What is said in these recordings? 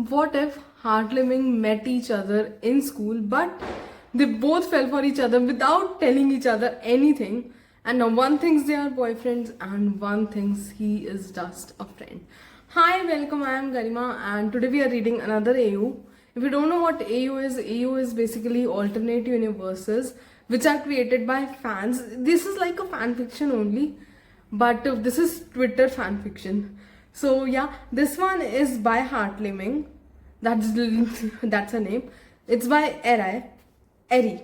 What if HeartLiming met each other in school, but they both fell for each other without telling each other anything? And now one thinks they are boyfriends, and one thinks he is just a friend. Hi, welcome. I am Garima, and today we are reading another AU. If you don't know what AU is basically alternate universes which are created by fans. This is like a fan fiction only, but this is Twitter fan fiction. So yeah, this one is by HeartLiming. That's her name. It's by Eri.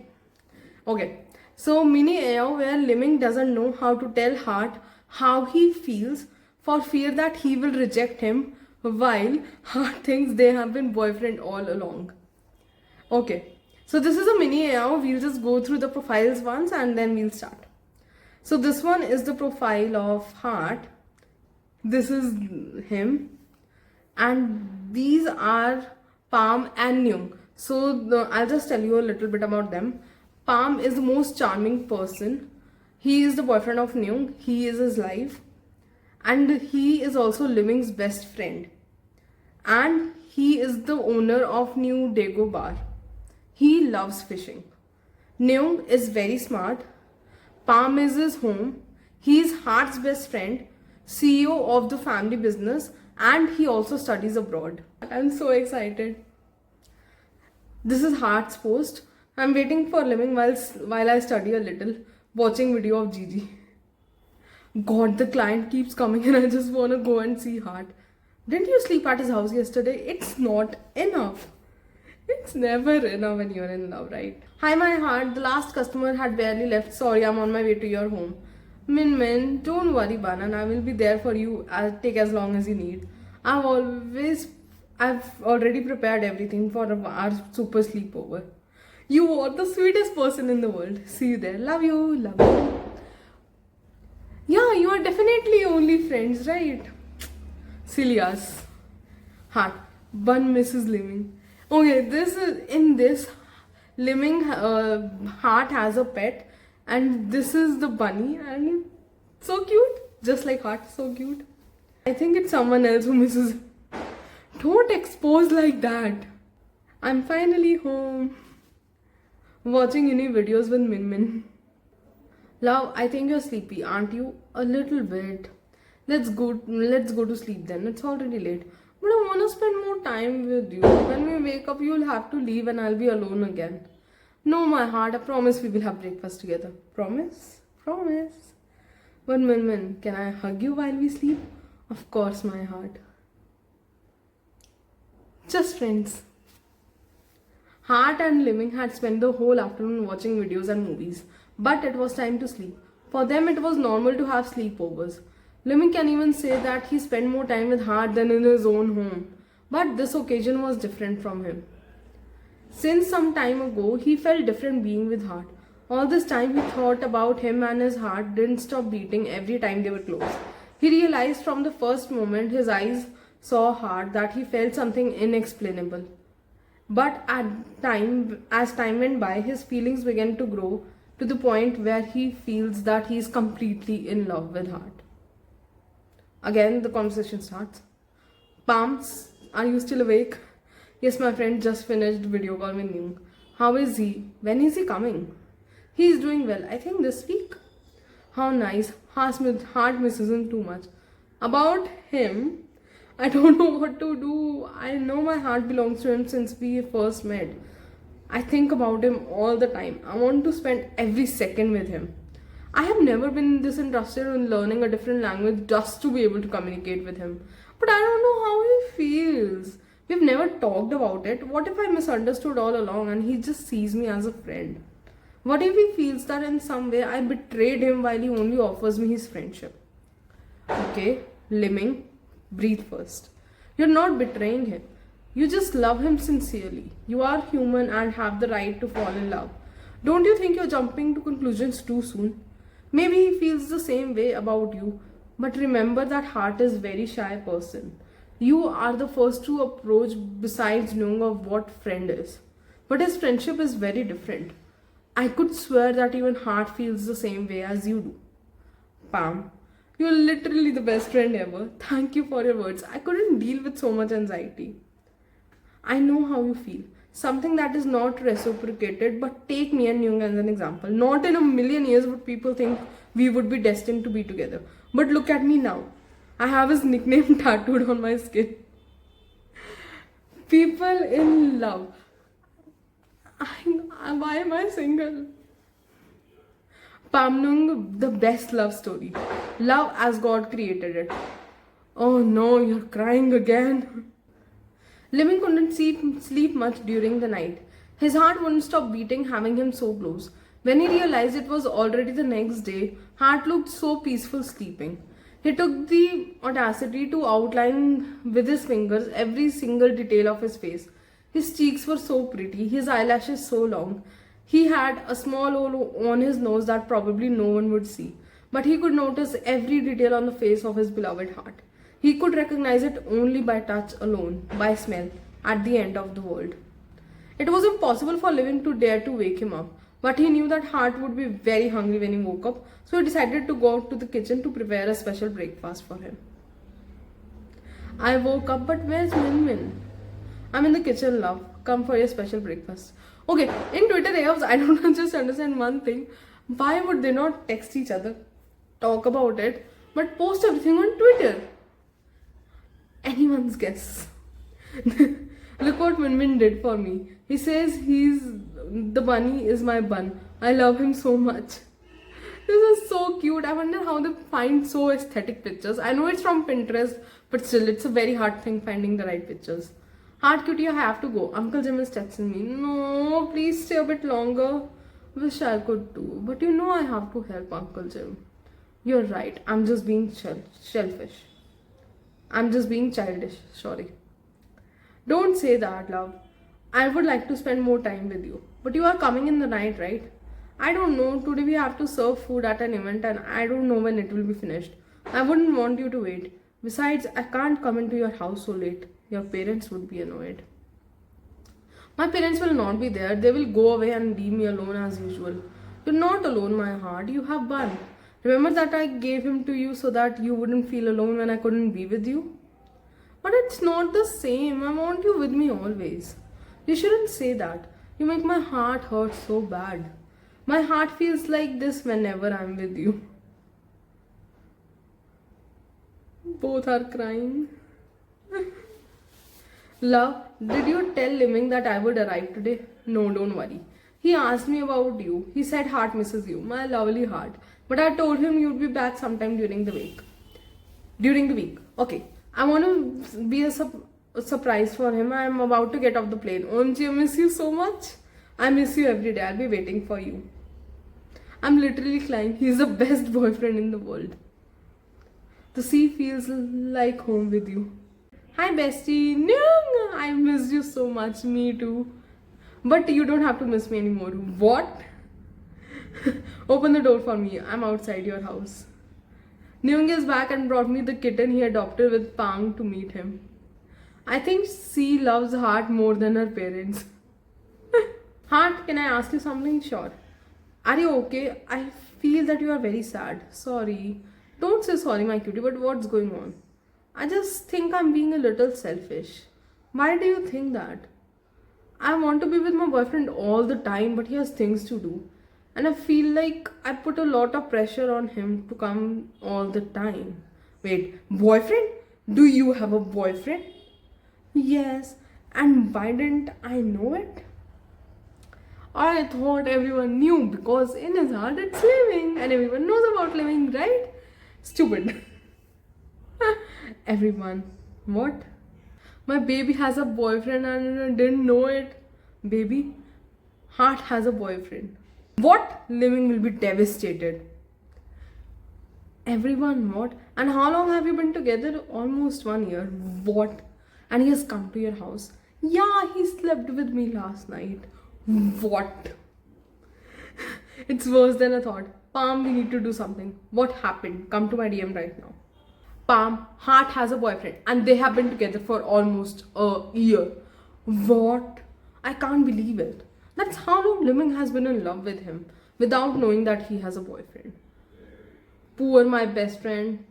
Okay. So mini AO where Liming doesn't know how to tell Heart how he feels for fear that he will reject him, while Heart thinks they have been boyfriend all along. Okay. So this is a mini AO. We'll just go through the profiles once and then we'll start. So this one is the profile of Heart. This is him, and these are Palm and Nyung. So I'll just tell you a little bit about them. Palm is the most charming person. He is the boyfriend of Nyung. He is his life, and he is also Living's best friend. And he is the owner of New Dago Bar. He loves fishing. Nyung is very smart. Palm is his home. He is Heart's best friend, CEO of the family business, and he also studies abroad. I'm so excited. This is Heart's post. I'm waiting for Living while I study a little, watching video of Gigi. God, the client keeps coming and I just want to go and see Heart. Didn't you sleep at his house yesterday? It's not enough. It's never enough when you're in love, right? Hi, my Heart. The last customer had barely left. Sorry, I'm on my way to your home. Min, don't worry, Banan. I will be there for you. I'll take as long as you need. I've already prepared everything for our super sleepover. You are the sweetest person in the world. See you there. Love you. Love you. Yeah, you are definitely only friends, right? Silly us. Heart. Bun Mrs. Liming. Okay, this Liming Heart has a pet. And this is the bunny, and so cute, just like Heart, so cute. I think it's someone else who misses. Don't expose like that. I'm finally home, watching any videos with Min. Love, I think you're sleepy, aren't you? A little bit. Let's go to sleep then. It's already late. But I want to spend more time with you. When we wake up, you'll have to leave, and I'll be alone again. No, my Heart, I promise we will have breakfast together. Promise? Promise. But Min, can I hug you while we sleep? Of course, my Heart. Just friends. Heart and Liming had spent the whole afternoon watching videos and movies. But it was time to sleep. For them, it was normal to have sleepovers. Liming can even say that he spent more time with Heart than in his own home. But this occasion was different from him. Since some time ago, he felt different being with Heart. All this time, he thought about him, and his heart didn't stop beating every time they were close. He realized from the first moment his eyes saw Heart that he felt something inexplainable. But as time went by, his feelings began to grow to the point where he feels that he is completely in love with Heart. Again, the conversation starts. Palms, are you still awake? Yes, my friend just finished video call with Nyung. How is he? When is he coming? He is doing well. I think this week. How nice. Heart misses him too much. About him, I don't know what to do. I know my heart belongs to him since we first met. I think about him all the time. I want to spend every second with him. I have never been this interested in learning a different language just to be able to communicate with him. But I don't know how he feels. We've never talked about it. What if I misunderstood all along and he just sees me as a friend? What if he feels that in some way I betrayed him while he only offers me his friendship? Okay, Liming, breathe first. You're not betraying him. You just love him sincerely. You are human and have the right to fall in love. Don't you think you're jumping to conclusions too soon? Maybe he feels the same way about you. But remember that Heart is a very shy person. You are the first to approach besides knowing of what friend is. But his friendship is very different. I could swear that even Heart feels the same way as you do. Pam, you're literally the best friend ever. Thank you for your words. I couldn't deal with so much anxiety. I know how you feel. Something that is not reciprocated, but take me and Jung as an example. Not in a million years would people think we would be destined to be together. But look at me now. I have his nickname tattooed on my skin. People in love. Why am I single? Pamnung, the best love story. Love as God created it. Oh no, you're crying again. Liming couldn't sleep much during the night. His heart wouldn't stop beating, having him so close. When he realized it was already the next day, Heart looked so peaceful sleeping. He took the audacity to outline with his fingers every single detail of his face. His cheeks were so pretty, his eyelashes so long. He had a small hole on his nose that probably no one would see, but he could notice every detail on the face of his beloved Heart. He could recognize it only by touch alone, by smell, at the end of the world. It was impossible for Living to dare to wake him up, but he knew that Heart would be very hungry when he woke up, so he decided to go out to the kitchen to prepare a special breakfast for him. I woke up, but where's Min Min? I'm in the kitchen, love. Come for your special breakfast. Okay, in Twitter AUs, I don't just understand one thing. Why would they not text each other, talk about it, but post everything on Twitter? Anyone's guess. Look what Min Min did for me. He says the bunny is my bun. I love him so much. This is so cute. I wonder how they find so aesthetic pictures. I know it's from Pinterest, but still, it's a very hard thing finding the right pictures. Heart cutie, I have to go. Uncle Jim is texting me. No, please stay a bit longer. Wish I could too. But you know I have to help Uncle Jim. You're right. I'm just being shellfish. I'm just being childish. Sorry. Don't say that, love. I would like to spend more time with you. But you are coming in the night, right? I don't know. Today we have to serve food at an event and I don't know when it will be finished. I wouldn't want you to wait. Besides, I can't come into your house so late. Your parents would be annoyed. My parents will not be there. They will go away and leave me alone as usual. You're not alone, my heart. You have Bun. Remember that I gave him to you so that you wouldn't feel alone when I couldn't be with you? But it's not the same. I want you with me always. You shouldn't say that. You make my heart hurt so bad. My heart feels like this whenever I'm with you. Both are crying. Love, did you tell Liming that I would arrive today? No, don't worry. He asked me about you. He said Heart misses you, my lovely Heart. But I told him you'd be back sometime during the week. Okay. I want to be a surprise for him. I am about to get off the plane. OMG, I miss you so much. I miss you every day. I'll be waiting for you. I'm literally crying. He's the best boyfriend in the world. The sea feels like home with you. Hi bestie. Nyung, I miss you so much. Me too. But you don't have to miss me anymore. What? Open the door for me. I'm outside your house. Nyung is back and brought me the kitten he adopted with Pang to meet him. I think C loves Heart more than her parents. Heart, can I ask you something? Sure. Are you okay? I feel that you are very sad. Sorry. Don't say sorry, my cutie, but what's going on? I just think I'm being a little selfish. Why do you think that? I want to be with my boyfriend all the time, but he has things to do. And I feel like I put a lot of pressure on him to come all the time. Wait, boyfriend? Do you have a boyfriend? Yes. And why didn't I know it? I thought everyone knew because in his heart it's Living and everyone knows about Living, right? Stupid. Everyone. What? My baby has a boyfriend and I didn't know it. Baby, Heart has a boyfriend. What? Living will be devastated. Everyone, what? And how long have you been together? Almost 1 year. What? And he has come to your house. Yeah, he slept with me last night. What? It's worse than I thought. Palm, we need to do something. What happened? Come to my DM right now. Palm, Heart has a boyfriend and they have been together for almost a year. What? I can't believe it. That's how long Liming has been in love with him without knowing that he has a boyfriend. Poor my best friend.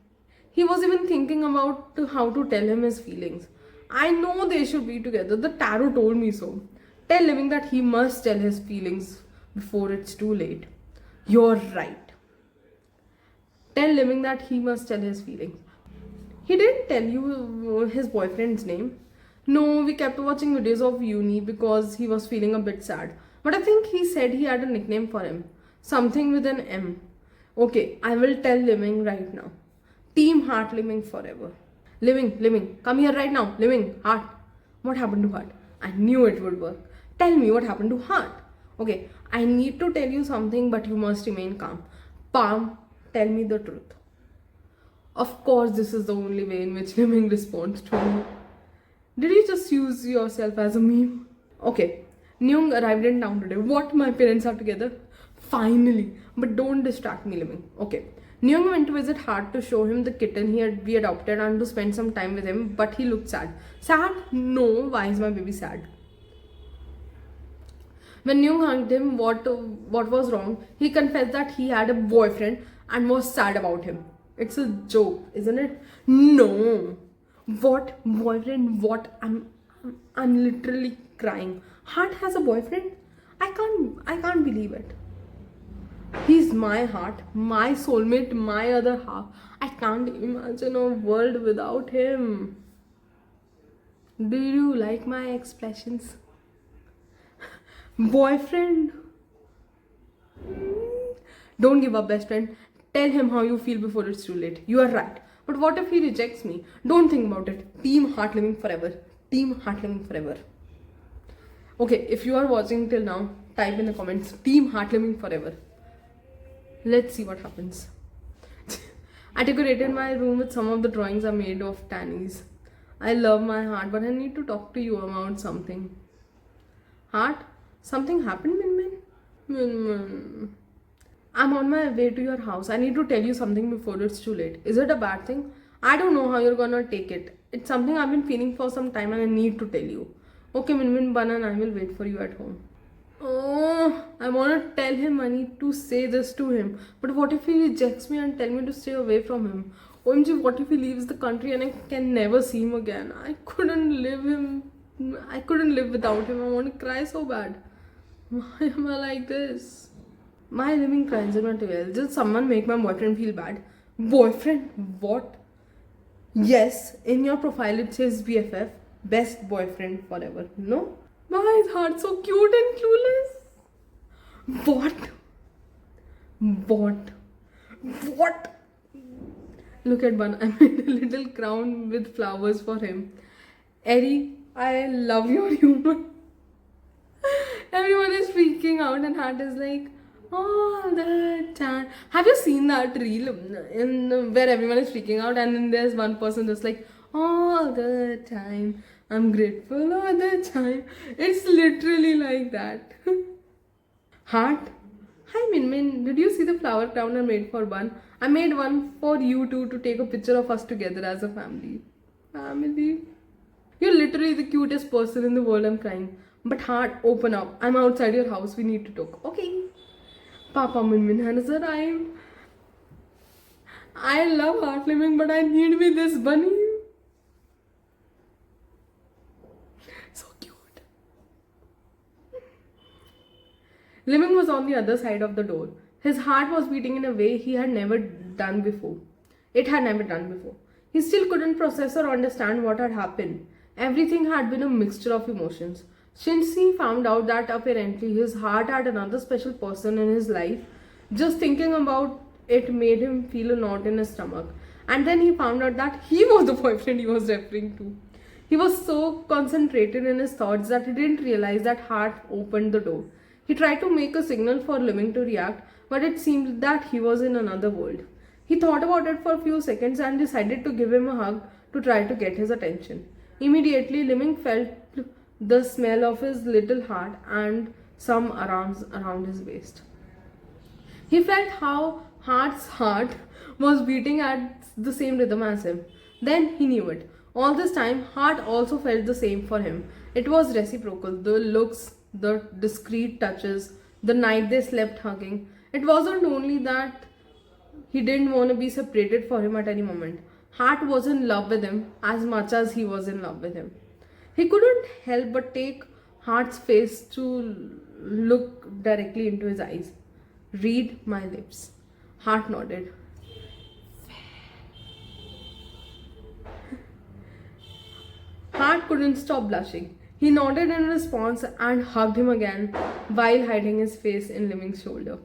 He was even thinking about how to tell him his feelings. I know they should be together. The tarot told me so. Tell Living that he must tell his feelings before it's too late. You're right. Tell Living that he must tell his feelings. He didn't tell you his boyfriend's name. No, we kept watching videos of uni because he was feeling a bit sad. But I think he said he had a nickname for him. Something with an M. Okay, I will tell Living right now. Team HeartLiming forever. Living, come here right now. Living, Heart. What happened to Heart? I knew it would work. Tell me what happened to Heart. Okay, I need to tell you something, but you must remain calm. Palm, tell me the truth. Of course, this is the only way in which Living responds to me. Did you just use yourself as a meme? Okay, Nyung arrived in town today. What? My parents are together? Finally. But don't distract me, Living. Okay. Nyung went to visit Hart to show him the kitten we adopted and to spend some time with him, but he looked sad. Sad? No. Why is my baby sad? When Nyung asked him what was wrong, he confessed that he had a boyfriend and was sad about him. It's a joke, isn't it? No. What boyfriend? What? I'm literally crying. Hart has a boyfriend? I can't believe it. He's my heart, my soulmate, my other half. I can't imagine a world without him. Do you like my expressions? Boyfriend? Don't give up, best friend. Tell him how you feel before it's too late. You are right. But what if he rejects me? Don't think about it. Team HeartLiming forever. Team HeartLiming forever. Okay, if you are watching till now, type in the comments, Team HeartLiming forever. Let's see what happens. I decorated my room with some of the drawings I made of Tannies. I love my heart, but I need to talk to you about something. Heart? Something happened, Min Min? I'm on my way to your house. I need to tell you something before it's too late. Is it a bad thing? I don't know how you're gonna take it. It's something I've been feeling for some time and I need to tell you. Okay, Min, Ban and I will wait for you at home. Oh, I want to tell him I need to say this to him. But what if he rejects me and tell me to stay away from him? OMG, what if he leaves the country and I can never see him again? I couldn't live without him. I want to cry so bad. Why am I like this? My living crimes are not well. Did someone make my boyfriend feel bad? Boyfriend? What? Yes, in your profile it says BFF, best boyfriend forever. No? Why is Heart so cute and clueless? What? Look at Ban. I made a little crown with flowers for him. Eri, I love your humor. Everyone is freaking out and Heart is like, all the time. Have you seen that reel where everyone is freaking out and then there's one person just like, all the time. I'm grateful all the time. It's literally like that. Heart? Hi Min. Did you see the flower crown I made for Bun? I made one for you two to take a picture of us together as a family. You're literally the cutest person in the world. I'm crying. But Heart, open up. I'm outside your house. We need to talk. Okay. Papa Min has arrived. I love HeartLiming, but I need me this bunny. So cute. Living was on the other side of the door. His heart was beating in a way he had never done before. It had never done before. He still couldn't process or understand what had happened. Everything had been a mixture of emotions. Since he found out that apparently his heart had another special person in his life, just thinking about it made him feel a knot in his stomach. And then he found out that he was the boyfriend he was referring to. He was so concentrated in his thoughts that he didn't realize that Heart opened the door. He tried to make a signal for Living to react, but it seemed that he was in another world. He thought about it for a few seconds and decided to give him a hug to try to get his attention. Immediately, Living felt the smell of his little heart and some arms around his waist. He felt how Heart's heart was beating at the same rhythm as him. Then he knew it. All this time, Heart also felt the same for him. It was reciprocal. The looks, the discreet touches, the night they slept hugging. It wasn't only that he didn't want to be separated from him at any moment. Heart was in love with him as much as he was in love with him. He couldn't help but take Heart's face to look directly into his eyes. Read my lips. Heart nodded. Heart couldn't stop blushing. He nodded in response and hugged him again while hiding his face in Living's shoulder.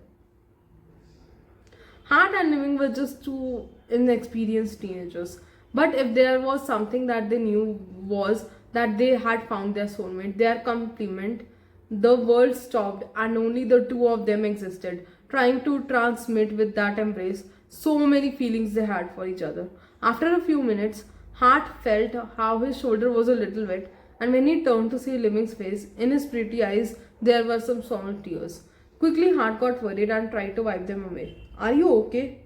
Heart and Living were just two inexperienced teenagers. But if there was something that they knew was that they had found their soulmate, their complement, the world stopped and only the two of them existed, trying to transmit with that embrace so many feelings they had for each other. After a few minutes, Heart felt how his shoulder was a little wet, and when he turned to see Living's face, in his pretty eyes there were some small tears. Quickly, Heart got worried and tried to wipe them away. Are you okay?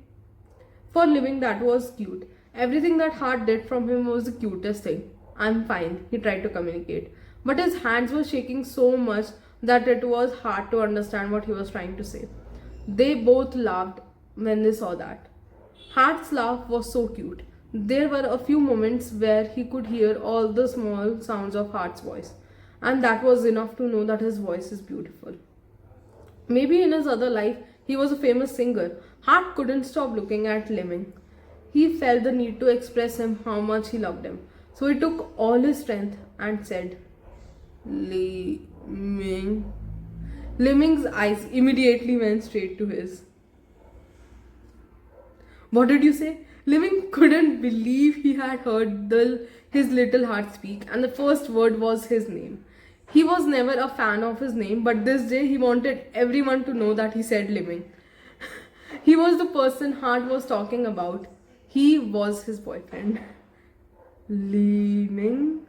For Living, that was cute. Everything that Heart did from him was the cutest thing. I'm fine, he tried to communicate. But his hands were shaking so much that it was hard to understand what he was trying to say. They both laughed when they saw that. Heart's laugh was so cute. There were a few moments where he could hear all the small sounds of Heart's voice, and that was enough to know that his voice is beautiful. Maybe in his other life, he was a famous singer. Heart couldn't stop looking at Living. He felt the need to express him how much he loved him. So he took all his strength and said, Living. Living's eyes immediately went straight to his. What did you say? Living couldn't believe he had heard his little heart speak, and the first word was his name. He was never a fan of his name, but this day he wanted everyone to know that he said Living. He was the person Heart was talking about. He was his boyfriend. Living,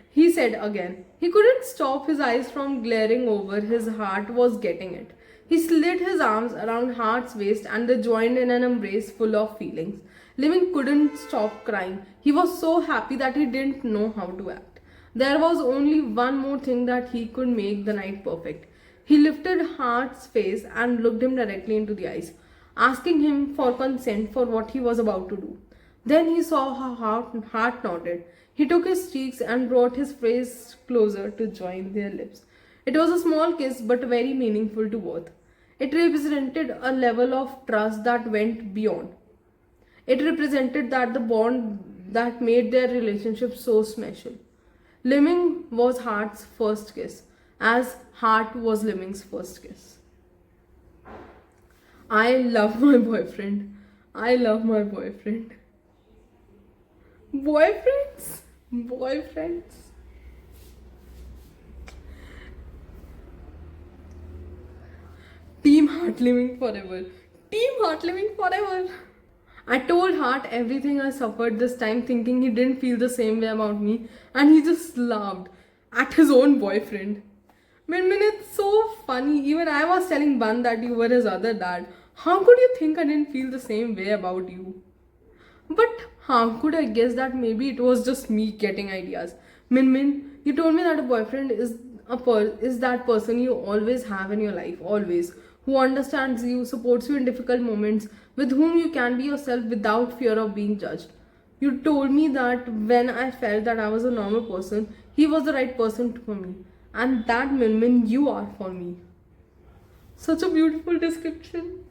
he said again. He couldn't stop his eyes from glaring over. His heart was getting it. He slid his arms around Heart's waist and they joined in an embrace full of feelings. Living couldn't stop crying. He was so happy that he didn't know how to act. There was only one more thing that he could make the night perfect. He lifted Heart's face and looked him directly into the eyes, asking him for consent for what he was about to do. Then he saw how Heart nodded. He took his cheeks and brought his face closer to join their lips. It was a small kiss but very meaningful to both. It represented a level of trust that went beyond. It represented that the bond that made their relationship so special. Living was Heart's first kiss, as Heart was Living's first kiss. I love my boyfriend. I love my boyfriend. Boyfriends? Boyfriends? Team HeartLiming forever. Team HeartLiming forever. I told Heart everything I suffered this time, thinking he didn't feel the same way about me, and he just laughed at his own boyfriend. Min, it's so funny. Even I was telling Ban that you were his other dad. How could you think I didn't feel the same way about you? But how could I guess that maybe it was just me getting ideas? Min, you told me that a boyfriend is that person you always have in your life, always, who understands you, supports you in difficult moments, with whom you can be yourself without fear of being judged. You told me that when I felt that I was a normal person, he was the right person for me. And that Min, you are for me. Such a beautiful description.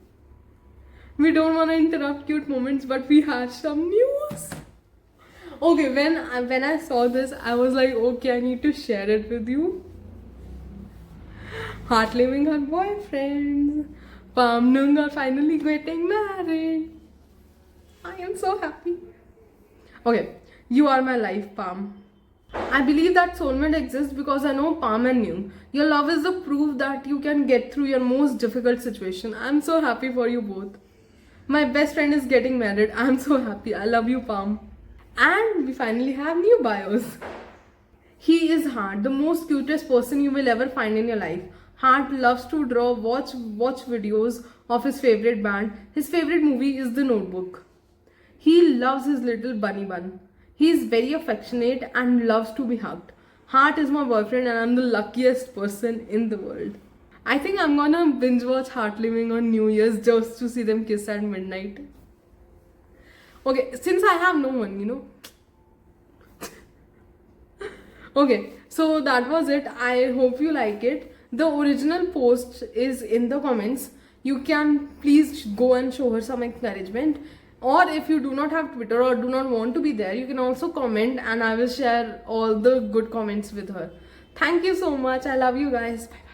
We don't want to interrupt cute moments, but we have some news. Okay, when I saw this, I was like, okay, I need to share it with you. HeartLiming her boyfriends. Pam Nung are finally getting married. I am so happy. Okay, you are my life, Pam. I believe that soulmate exists because I know Pam and Nung. Your love is the proof that you can get through your most difficult situation. I'm so happy for you both. My best friend is getting married. I'm so happy. I love you, Pam. And we finally have new bios. He is Heart, the most cutest person you will ever find in your life. Heart loves to draw, watch videos of his favorite band. His favorite movie is The Notebook. He loves his little bunny bun. He is very affectionate and loves to be hugged. Heart is my boyfriend and I'm the luckiest person in the world. I think I'm gonna binge watch HeartLiming on New Year's just to see them kiss at midnight. Okay, since I have no one, you know. Okay, so that was it. I hope you like it. The original post is in the comments. You can please go and show her some encouragement. Or if you do not have Twitter or do not want to be there, you can also comment and I will share all the good comments with her. Thank you so much. I love you guys. Bye.